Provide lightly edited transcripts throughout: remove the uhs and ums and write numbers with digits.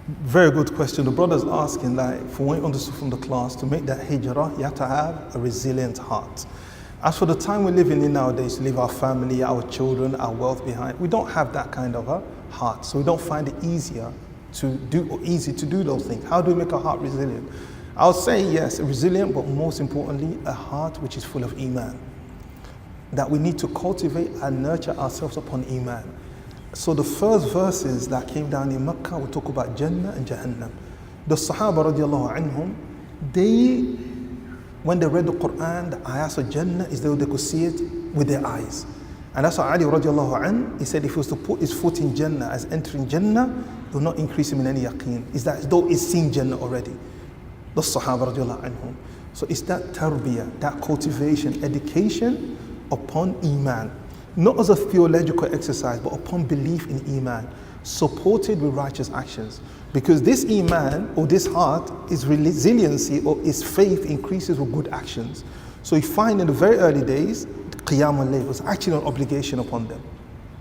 Very good question. The brother's asking, like, for what you understood from the class, to make that hijrah, you have to have a resilient heart. As for the time we're living in nowadays, to leave our family, our children, our wealth behind, we don't have that kind of a heart. So we don't find it easy to do those things. How do we make our heart resilient? I'll say yes, resilient, but most importantly, a heart which is full of iman. That we need to cultivate and nurture ourselves upon iman. So the first verses that came down in Mecca, we talk about Jannah and Jahannam. The Sahaba radiallahu anhum, when they read the Quran, the ayahs of Jannah is though they could see it with their eyes. And that's why Ali radiallahu anhu, he said if he was to put his foot in Jannah as entering Jannah, it will not increase him in any yaqeen. It's that as though he's seen Jannah already. The Sahaba radiallahu anhum. So it's that tarbiyah, that cultivation, education upon iman. Not as a theological exercise, but upon belief in iman, supported with righteous actions. Because this iman, or this heart, is resiliency, or its faith increases with good actions. So you find in the very early days, Qiyam al-Layl was actually an obligation upon them.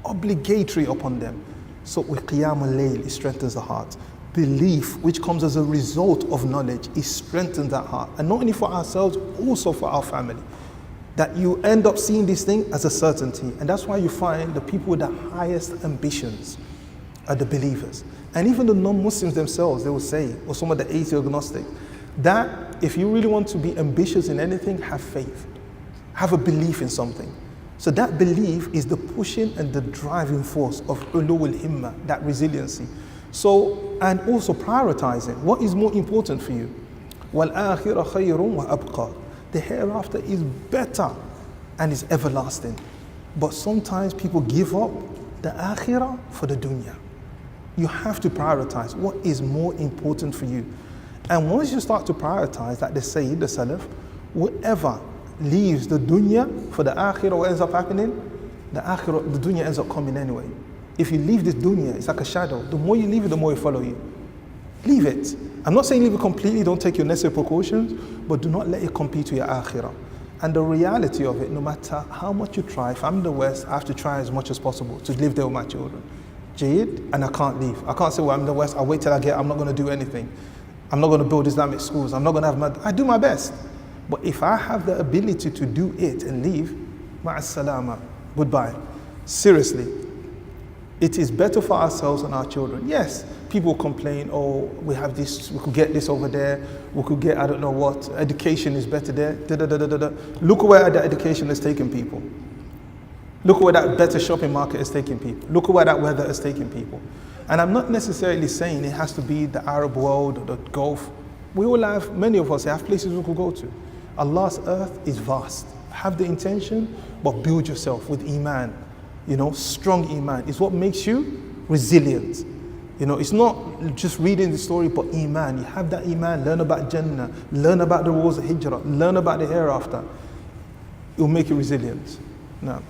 Obligatory upon them. So with Qiyam al-Layl, it strengthens the heart. Belief, which comes as a result of knowledge, it strengthens that heart. And not only for ourselves, also for our family. That you end up seeing this thing as a certainty. And that's why you find the people with the highest ambitions are the believers. And even the non-Muslims themselves, they will say, or some of the atheist agnostics, that if you really want to be ambitious in anything, have faith. Have a belief in something. So that belief is the pushing and the driving force of ulul himma, that resiliency. So, and also prioritizing. What is more important for you? وَالْآخِرَ خَيْرٌ وَأَبْقَى. The hereafter is better and is everlasting. But sometimes people give up the akhirah for the dunya. You have to prioritize what is more important for you. And once you start to prioritize, like they say, the Salaf, whatever leaves the dunya for the akhirah, what ends up happening? The akhirah, the dunya ends up coming anyway. If you leave this dunya, it's like a shadow. The more you leave it, the more it follow you. Leave it. I'm not saying leave it completely, don't take your necessary precautions, but do not let it compete with your akhirah. And the reality of it, no matter how much you try, if I'm in the West, I have to try as much as possible to live there with my children. Jayed, and I can't leave. I can't say, well, I'm in the West, I'll wait till I'm not going to do anything. I'm not going to build Islamic schools. I'm not going to have I do my best. But if I have the ability to do it and leave, ma'as salama, goodbye. Seriously, it is better for ourselves and our children. Yes, people complain, oh, we have this, we could get this over there, we could get, I don't know what, education is better there, Look where that education is taking people. Look where that better shopping market is taking people. Look where that weather is taking people. And I'm not necessarily saying it has to be the Arab world or the Gulf. We all have, many of us have places we could go to. Allah's earth is vast. Have the intention, but build yourself with iman. You know, strong iman is what makes you resilient. You know, it's not just reading the story, but iman. You have that iman, learn about Jannah, learn about the rules of hijrah, learn about the hereafter. It will make you resilient. Now.